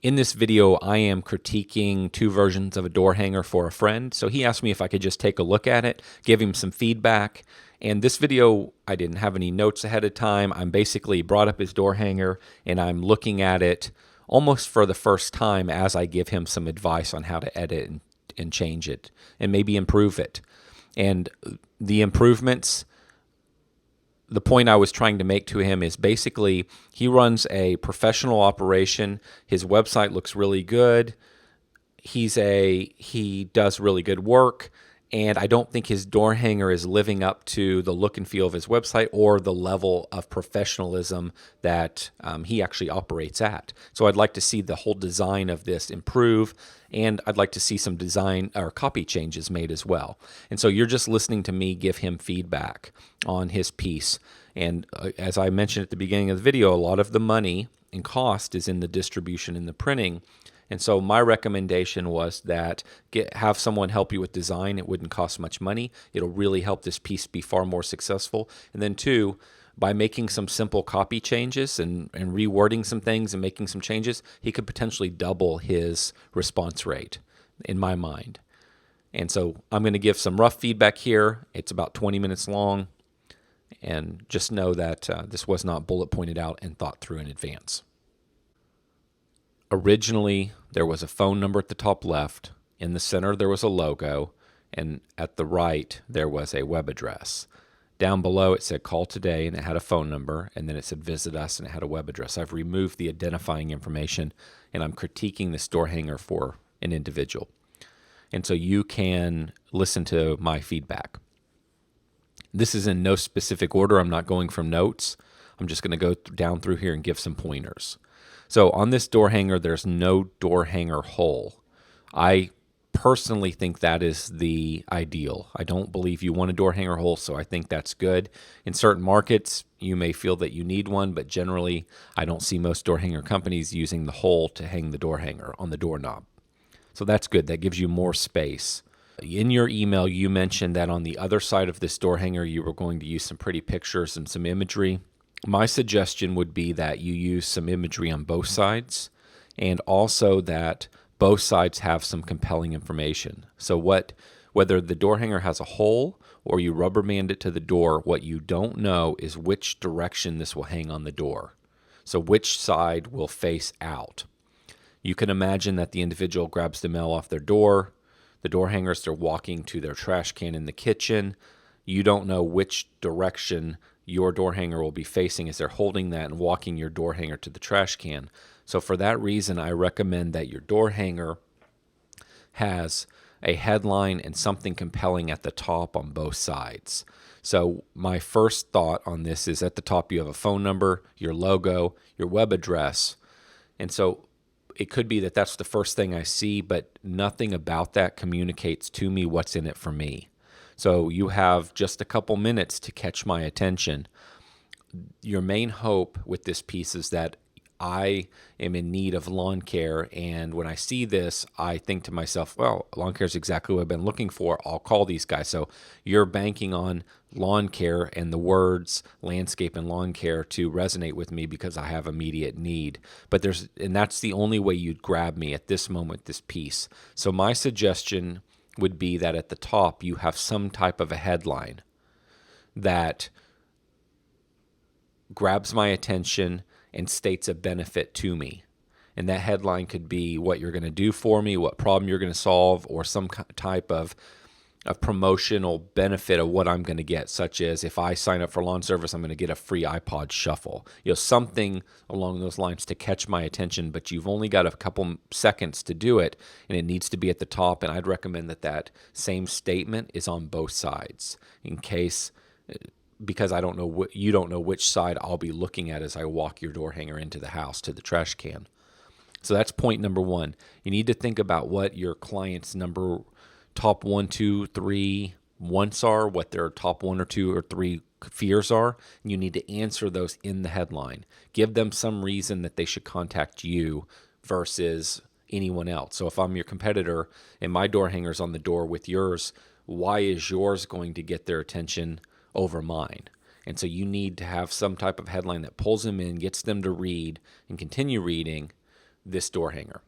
In this video, I am critiquing two versions of a door hanger for a friend. So he asked me if I could just take a look at it, give him some feedback. And this video, I didn't have any notes ahead of time. I'm basically brought up his door hanger and I'm looking at it almost for the first time as I give him some advice on how to edit and change it and maybe improve it. And the improvements, the point I was trying to make to him is basically he runs a professional operation. His website looks really good. He does really good work, and I don't think his door hanger is living up to the look and feel of his website or the level of professionalism that he actually operates at. So I'd like to see the whole design of this improve, and I'd like to see some design or copy changes made as well. And so you're just listening to me give him feedback on his piece. And as I mentioned at the beginning of the video, a lot of the money and cost is in the distribution and the printing. And so my recommendation was that have someone help you with design. It wouldn't cost much money. It'll really help this piece be far more successful. And then two, by making some simple copy changes and rewording some things and making some changes, he could potentially double his response rate in my mind. And so I'm going to give some rough feedback here. It's about 20 minutes long. And just know that this was not bullet pointed out and thought through in advance. Originally, there was a phone number at the top left. In the center, there was a logo. And at the right, there was a web address. Down below, it said call today, and it had a phone number. And then it said visit us, and it had a web address. I've removed the identifying information, and I'm critiquing this door hanger for an individual. And so you can listen to my feedback. This is in no specific order. I'm not going from notes. I'm just going to go down through here and give some pointers. So on this door hanger, there's no door hanger hole. I personally think that is the ideal. I don't believe you want a door hanger hole, so I think that's good. In certain markets, you may feel that you need one, but generally, I don't see most door hanger companies using the hole to hang the door hanger on the doorknob. So that's good. That gives you more space. In your email, you mentioned that on the other side of this door hanger, you were going to use some pretty pictures and some imagery. My suggestion would be that you use some imagery on both sides, and also that both sides have some compelling information. So whether the door hanger has a hole or you rubber band it to the door, what you don't know is which direction this will hang on the door. So which side will face out. You can imagine that the individual grabs the mail off their door. The door hangers, they're walking to their trash can in the kitchen. You don't know which direction your door hanger will be facing as they're holding that and walking your door hanger to the trash can. So for that reason, I recommend that your door hanger has a headline and something compelling at the top on both sides. So my first thought on this is at the top you have a phone number, your logo, your web address. And so it could be that that's the first thing I see, but nothing about that communicates to me what's in it for me. So you have just a couple minutes to catch my attention. Your main hope with this piece is that I am in need of lawn care, and when I see this, I think to myself, well, lawn care is exactly what I've been looking for. I'll call these guys. So you're banking on lawn care and the words landscape and lawn care to resonate with me because I have immediate need. And that's the only way you'd grab me at this moment, this piece. So my suggestion would be that at the top you have some type of a headline that grabs my attention and states a benefit to me. And that headline could be what you're going to do for me, what problem you're going to solve, or some type of promotional benefit of what I'm going to get, such as if I sign up for lawn service, I'm going to get a free iPod shuffle. Something along those lines to catch my attention, but you've only got a couple seconds to do it, and it needs to be at the top, and I'd recommend that same statement is on both sides because you don't know which side I'll be looking at as I walk your door hanger into the house to the trash can. So that's point number one. You need to think about what your client's top 1, 2, 3 wants are, what their top 1 or 2 or 3 fears are, and you need to answer those in the headline. Give them some reason that they should contact you versus anyone else. So if I'm your competitor and my door hanger's on the door with yours, why is yours going to get their attention over mine? And so you need to have some type of headline that pulls them in, gets them to read and continue reading this door hanger.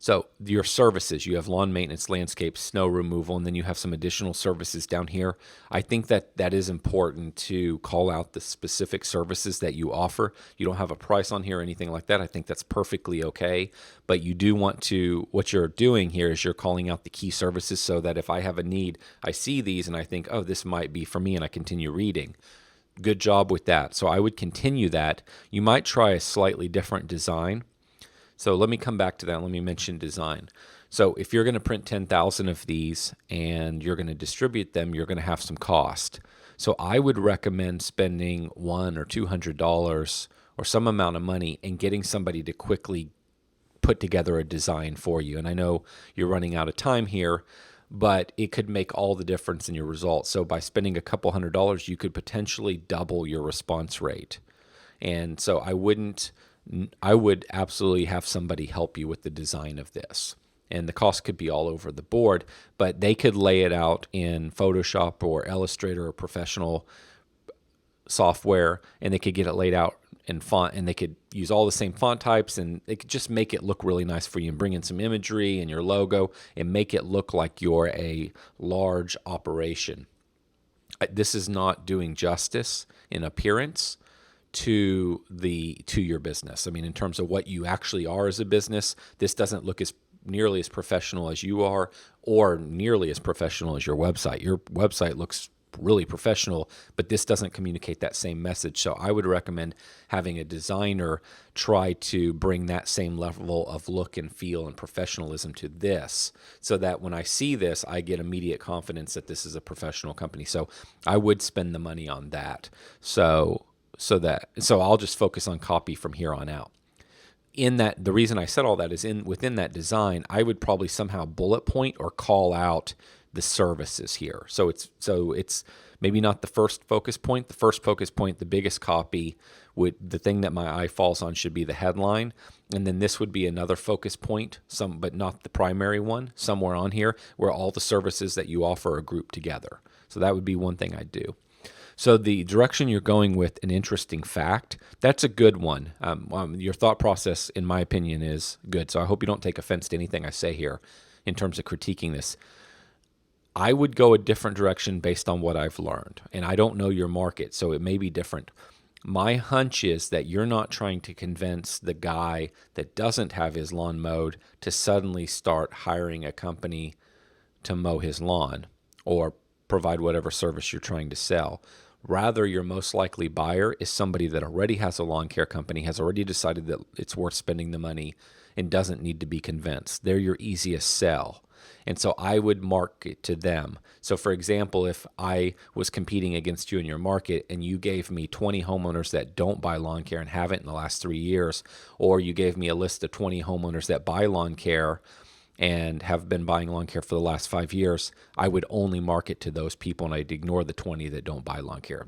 So your services, you have lawn maintenance, landscape, snow removal, and then you have some additional services down here. I think that is important to call out the specific services that you offer. You don't have a price on here or anything like that. I think that's perfectly okay. But you do want to, what you're doing here is you're calling out the key services so that if I have a need, I see these and I think, oh, this might be for me, and I continue reading. Good job with that. So I would continue that. You might try a slightly different design. So let me come back to that. Let me mention design. So if you're going to print 10,000 of these and you're going to distribute them, you're going to have some cost. So I would recommend spending $100 or $200 or some amount of money and getting somebody to quickly put together a design for you. And I know you're running out of time here, but it could make all the difference in your results. So by spending a couple $100, you could potentially double your response rate. And so I would absolutely have somebody help you with the design of this. And the cost could be all over the board, but they could lay it out in Photoshop or Illustrator or professional software, and they could get it laid out in font, and they could use all the same font types, and they could just make it look really nice for you and bring in some imagery and your logo and make it look like you're a large operation. This is not doing justice in appearance to your business. I mean, in terms of what you actually are as a business, this doesn't look as nearly as professional as you are or nearly as professional as your website. Your website looks really professional, but this doesn't communicate that same message. So I would recommend having a designer try to bring that same level of look and feel and professionalism to this, so that when I see this, I get immediate confidence that this is a professional company. So I would spend the money on that. So I'll just focus on copy from here on out. In that, the reason I said all that is within that design, I would probably somehow bullet point or call out the services here. So it's maybe not the first focus point. The first focus point, the biggest copy, the thing that my eye falls on should be the headline, and then this would be another focus point, but not the primary one, somewhere on here where all the services that you offer are grouped together. So that would be one thing I'd do. So the direction you're going with an interesting fact, that's a good one. Your thought process, in my opinion, is good. So I hope you don't take offense to anything I say here in terms of critiquing this. I would go a different direction based on what I've learned. And I don't know your market, so it may be different. My hunch is that you're not trying to convince the guy that doesn't have his lawn mowed to suddenly start hiring a company to mow his lawn or provide whatever service you're trying to sell. Rather, your most likely buyer is somebody that already has a lawn care company, has already decided that it's worth spending the money, and doesn't need to be convinced. They're your easiest sell. And so I would market to them. So for example, if I was competing against you in your market and you gave me 20 homeowners that don't buy lawn care and haven't in the last 3 years, or you gave me a list of 20 homeowners that buy lawn care and have been buying lawn care for the last 5 years, I would only market to those people, and I'd ignore the 20 that don't buy lawn care.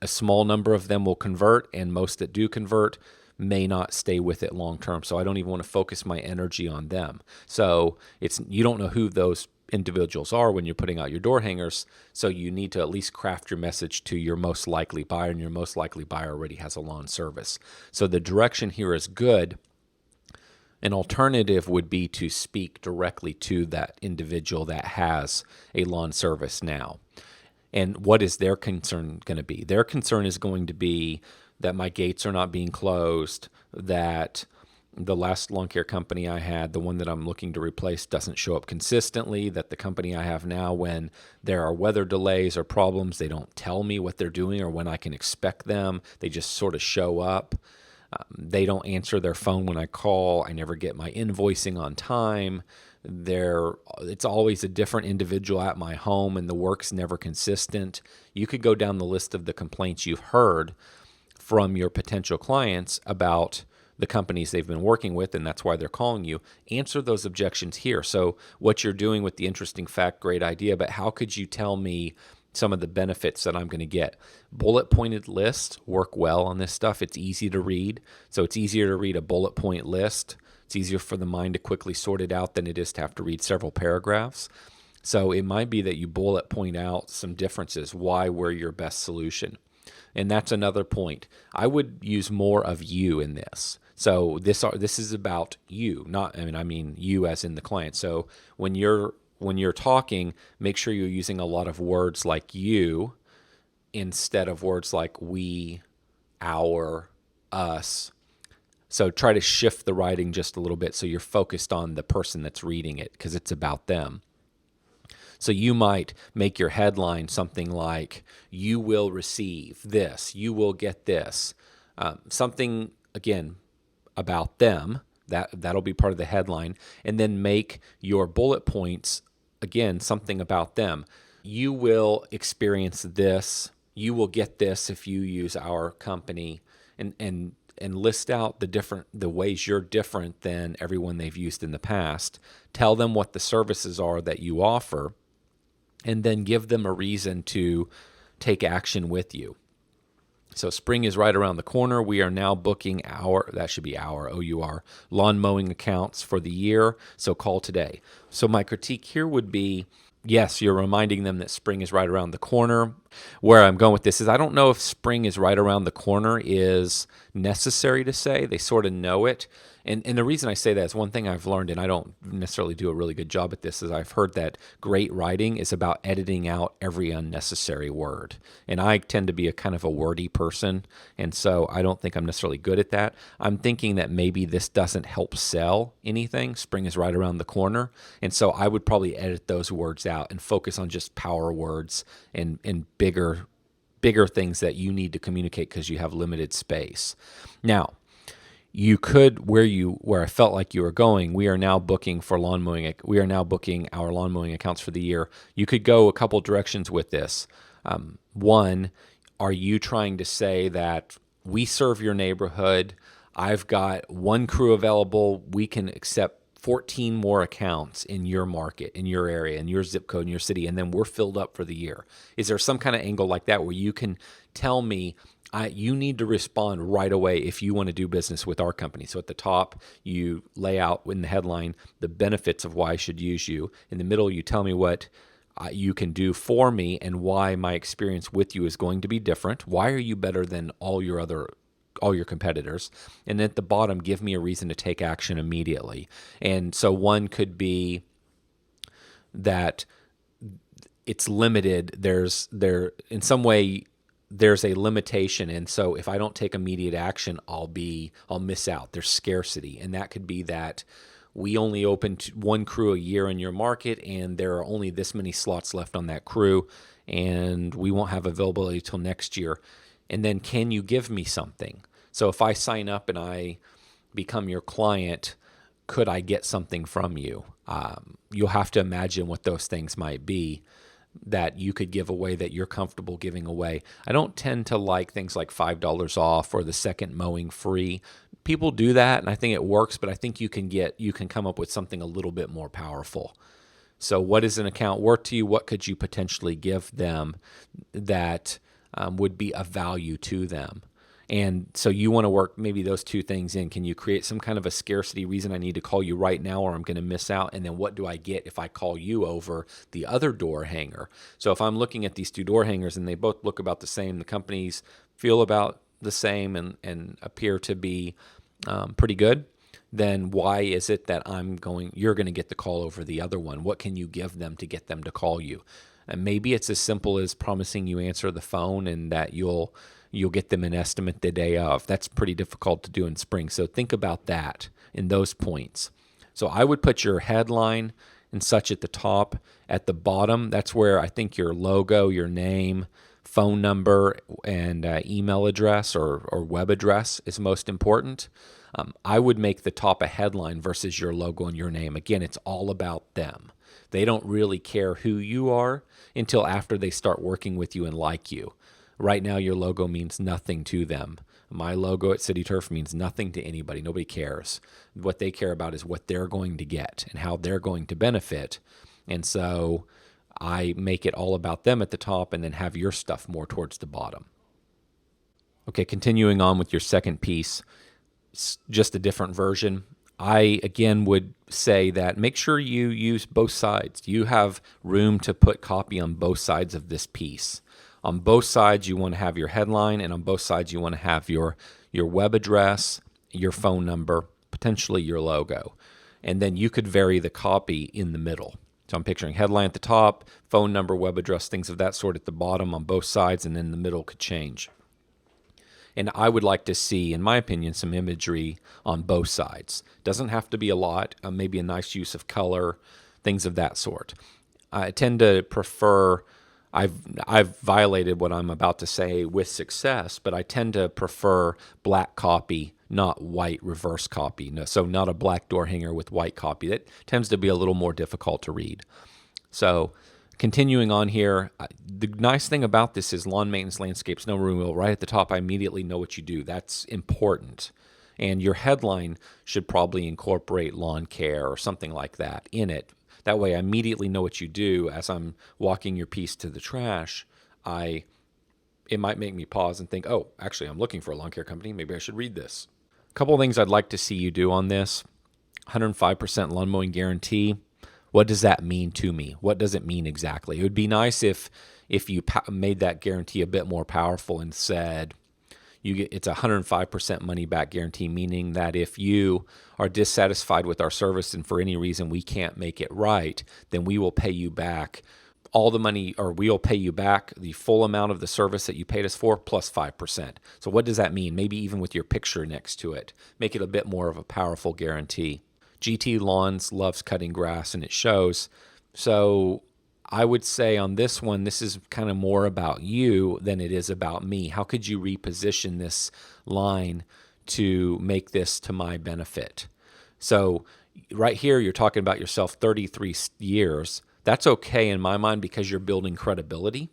A small number of them will convert, and most that do convert may not stay with it long term. So I don't even want to focus my energy on them. So you don't know who those individuals are when you're putting out your door hangers. So you need to at least craft your message to your most likely buyer, and your most likely buyer already has a lawn service. So the direction here is good. An alternative would be to speak directly to that individual that has a lawn service now. And what is their concern going to be? Their concern is going to be that my gates are not being closed, that the last lawn care company I had, the one that I'm looking to replace, doesn't show up consistently, that the company I have now, when there are weather delays or problems, they don't tell me what they're doing or when I can expect them. They just sort of show up. They don't answer their phone when I call. I never get my invoicing on time. It's always a different individual at my home, and the work's never consistent. You could go down the list of the complaints you've heard from your potential clients about the companies they've been working with, and that's why they're calling you. Answer those objections here. So what you're doing with the interesting fact, great idea, but how could you tell me some of the benefits that I'm going to get? Bullet pointed lists work well on this stuff. It's easy to read. So it's easier to read a bullet point list. It's easier for the mind to quickly sort it out than it is to have to read several paragraphs. So it might be that you bullet point out some differences, why we're your best solution. And that's another point. I would use more of you in this. So this is about you, not I mean you as in the client. So when you're talking, make sure you're using a lot of words like you instead of words like we, our, us. So try to shift the writing just a little bit so you're focused on the person that's reading it because it's about them. So you might make your headline something like, you will receive this, you will get this. Something, again, about them. That'll be part of the headline. And then make your bullet points, again, something about them. You will experience this. You will get this if you use our company. And list out the ways you're different than everyone they've used in the past. Tell them what the services are that you offer, and then give them a reason to take action with you. So spring is right around the corner. We are now booking that should be our, O-U-R, lawn mowing accounts for the year. So call today. So my critique here would be, yes, you're reminding them that spring is right around the corner. Where I'm going with this is I don't know if spring is right around the corner is necessary to say. They sort of know it. And the reason I say that is one thing I've learned, and I don't necessarily do a really good job at this, is I've heard that great writing is about editing out every unnecessary word. And I tend to be a kind of a wordy person, and so I don't think I'm necessarily good at that. I'm thinking that maybe this doesn't help sell anything. Spring is right around the corner. And so I would probably edit those words out and focus on just power words and bigger things that you need to communicate because you have limited space. Now, you could, where I felt like you were going, we are now booking our lawn mowing accounts for the year. You could go a couple directions with this. One, are you trying to say that we serve your neighborhood? I've got one crew available. We can accept 14 more accounts in your market, in your area, in your zip code, in your city, and then we're filled up for the year. Is there some kind of angle like that where you can tell me, you need to respond right away if you want to do business with our company? So at the top, you lay out in the headline the benefits of why I should use you. In the middle, you tell me what you can do for me and why my experience with you is going to be different. Why are you better than all your competitors? And at the bottom, give me a reason to take action immediately. And so one could be that it's limited. In some way, there's a limitation. And so if I don't take immediate action, I'll miss out. There's scarcity. And that could be that we only open one crew a year in your market, and there are only this many slots left on that crew, and we won't have availability till next year. And then can you give me something? So if I sign up and I become your client, could I get something from you? You'll have to imagine what those things might be that you could give away that you're comfortable giving away. I don't tend to like things like $5 off or the second mowing free. People do that, and I think it works, but I think you can come up with something a little bit more powerful. So what is an account worth to you? What could you potentially give them that would be of value to them? And so you want to work maybe those two things in. Can you create some kind of a scarcity reason I need to call you right now or I'm going to miss out? And then what do I get if I call you over the other door hanger? So if I'm looking at these two door hangers and they both look about the same, the companies feel about the same and appear to be pretty good, then why is it that you're going to get the call over the other one? What can you give them to get them to call you? And maybe it's as simple as promising you answer the phone and that you'll get them an estimate the day of. That's pretty difficult to do in spring. So think about that in those points. So I would put your headline and such at the top. At the bottom, that's where I think your logo, your name, phone number, and email address or web address is most important. I would make the top a headline versus your logo and your name. Again, it's all about them. They don't really care who you are until after they start working with you and like you. Right now, your logo means nothing to them. My logo at City Turf means nothing to anybody. Nobody cares. What they care about is what they're going to get and how they're going to benefit. And so I make it all about them at the top and then have your stuff more towards the bottom. Okay, continuing on with your second piece, just a different version. I, again, would say that make sure you use both sides. You have room to put copy on both sides of this piece. On both sides, you want to have your headline, and on both sides, you want to have your web address your phone number, potentially your logo. And then you could vary the copy in the middle. So I'm picturing headline at the top, phone number, web address, things of that sort at the bottom on both sides, and then the middle could change. And I would like to see, in my opinion, some imagery on both sides. Doesn't have to be a lot, maybe a nice use of color, things of that sort. I tend to prefer, I've violated what I'm about to say with success, but I tend to prefer black copy, not white reverse copy. No, so not a black door hanger with white copy. That tends to be a little more difficult to read. So continuing on here, the nice thing about this is lawn maintenance, landscape, snow removal. Right at the top, I immediately know what you do. That's important. And your headline should probably incorporate lawn care or something like that in it. That way I immediately know what you do. As I'm walking your piece to the trash, it might make me pause and think, oh, actually, I'm looking for a lawn care company. Maybe I should read this. A couple of things I'd like to see you do on this. 105% lawn mowing guarantee. What does that mean to me? What does it mean exactly? It would be nice if you made that guarantee a bit more powerful and said, it's a 105% money back guarantee, meaning that if you are dissatisfied with our service and for any reason we can't make it right, then we will pay you back all the money, or we'll pay you back the full amount of the service that you paid us for plus 5%. So what does that mean? Maybe even with your picture next to it. Make it a bit more of a powerful guarantee. GT Lawns loves cutting grass, and it shows. So I would say on this one, this is kind of more about you than it is about me. How could you reposition this line to make this to my benefit? So right here, you're talking about yourself 33 years. That's okay in my mind because you're building credibility.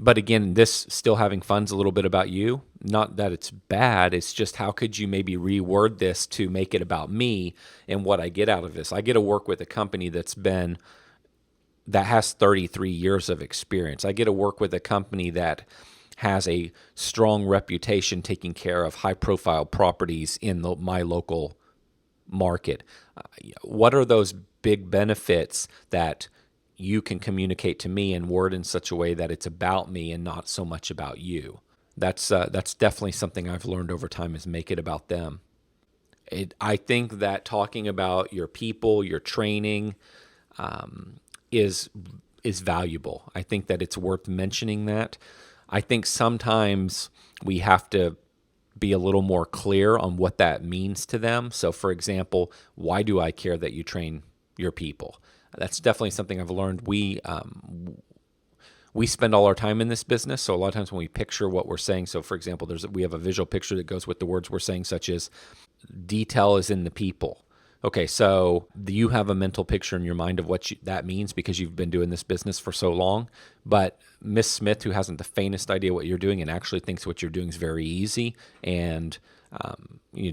But again, this still having fun's a little bit about you. Not that it's bad. It's just how could you maybe reword this to make it about me and what I get out of this? I get to work with a company that has 33 years of experience. I get to work with a company that has a strong reputation taking care of high-profile properties in my local market. What are those big benefits that you can communicate to me and word in such a way that it's about me and not so much about you? That's definitely something I've learned over time, is make it about them. I think that talking about your people, your training, is valuable. I think that it's worth mentioning that. I think sometimes we have to be a little more clear on what that means to them. So for example, why do I care that you train your people? That's definitely something I've learned. We spend all our time in this business, so a lot of times when we picture what we're saying, so for example, we have a visual picture that goes with the words we're saying, such as detail is in the people. Okay, so you have a mental picture in your mind of what that means because you've been doing this business for so long. But Miss Smith, who hasn't the faintest idea what you're doing and actually thinks what you're doing is very easy and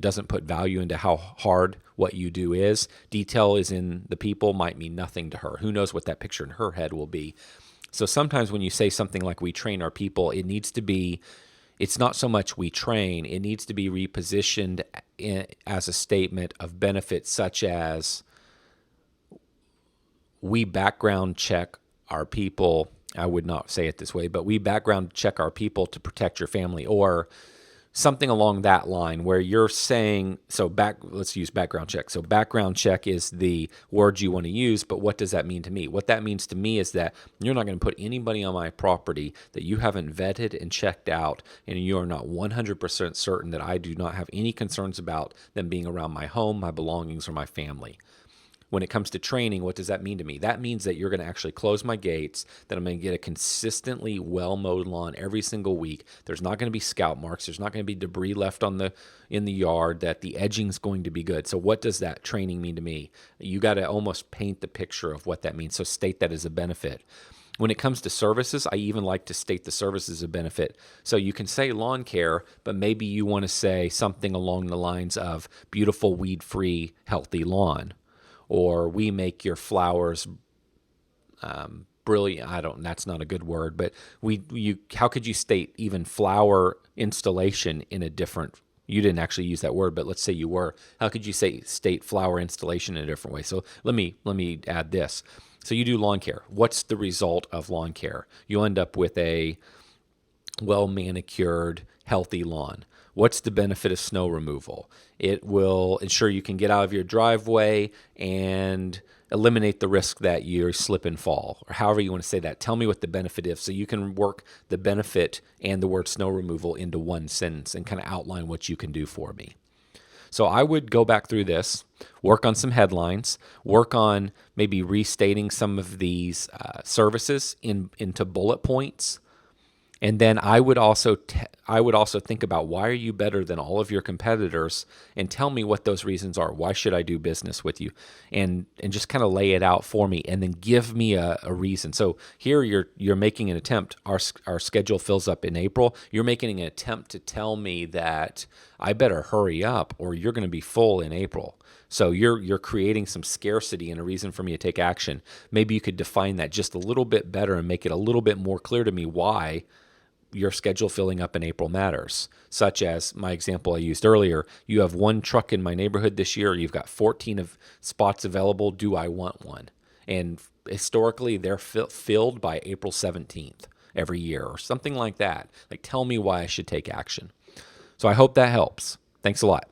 doesn't put value into how hard what you do is. Detail is in the people might mean nothing to her. Who knows what that picture in her head will be. So sometimes when you say something like we train our people, it's not so much we train, it needs to be repositioned as a statement of benefits, such as we background check our people. I would not say it this way, but we background check our people to protect your family, or something along that line where you're saying, let's use background check. So background check is the word you want to use, but what does that mean to me? What that means to me is that you're not going to put anybody on my property that you haven't vetted and checked out, and you are not 100% certain that I do not have any concerns about them being around my home, my belongings, or my family. When it comes to training, what does that mean to me? That means that you're going to actually close my gates, that I'm going to get a consistently well-mowed lawn every single week. There's not going to be scout marks. There's not going to be debris left in the yard, that the edging's going to be good. So what does that training mean to me? You got to almost paint the picture of what that means. So state that as a benefit. When it comes to services, I even like to state the service as a benefit. So you can say lawn care, but maybe you want to say something along the lines of beautiful, weed-free, healthy lawn. Or we make your flowers brilliant. That's not a good word, but how could you state even flower installation in a different, you didn't actually use that word, but let's say you were. How could you state flower installation in a different way? So let me add this. So you do lawn care. What's the result of lawn care? You'll end up with a well-manicured, healthy lawn. What's the benefit of snow removal? It will ensure you can get out of your driveway and eliminate the risk that you slip and fall, or however you want to say that. Tell me what the benefit is so you can work the benefit and the word snow removal into one sentence and kind of outline what you can do for me. So I would go back through this, work on some headlines, work on maybe restating some of these services into bullet points. And then I would also think about, why are you better than all of your competitors, and tell me what those reasons are. Why should I do business with you? And just kind of lay it out for me, and then give me a reason. So here you're making an attempt. Our schedule fills up in April. You're making an attempt to tell me that I better hurry up or you're going to be full in April. So you're creating some scarcity and a reason for me to take action. Maybe you could define that just a little bit better and make it a little bit more clear to me why your schedule filling up in April matters, such as my example I used earlier. You have one truck in my neighborhood this year. You've got 14 of spots available. Do I want one? And historically, they're filled by April 17th every year or something like that. Like, tell me why I should take action. So I hope that helps. Thanks a lot.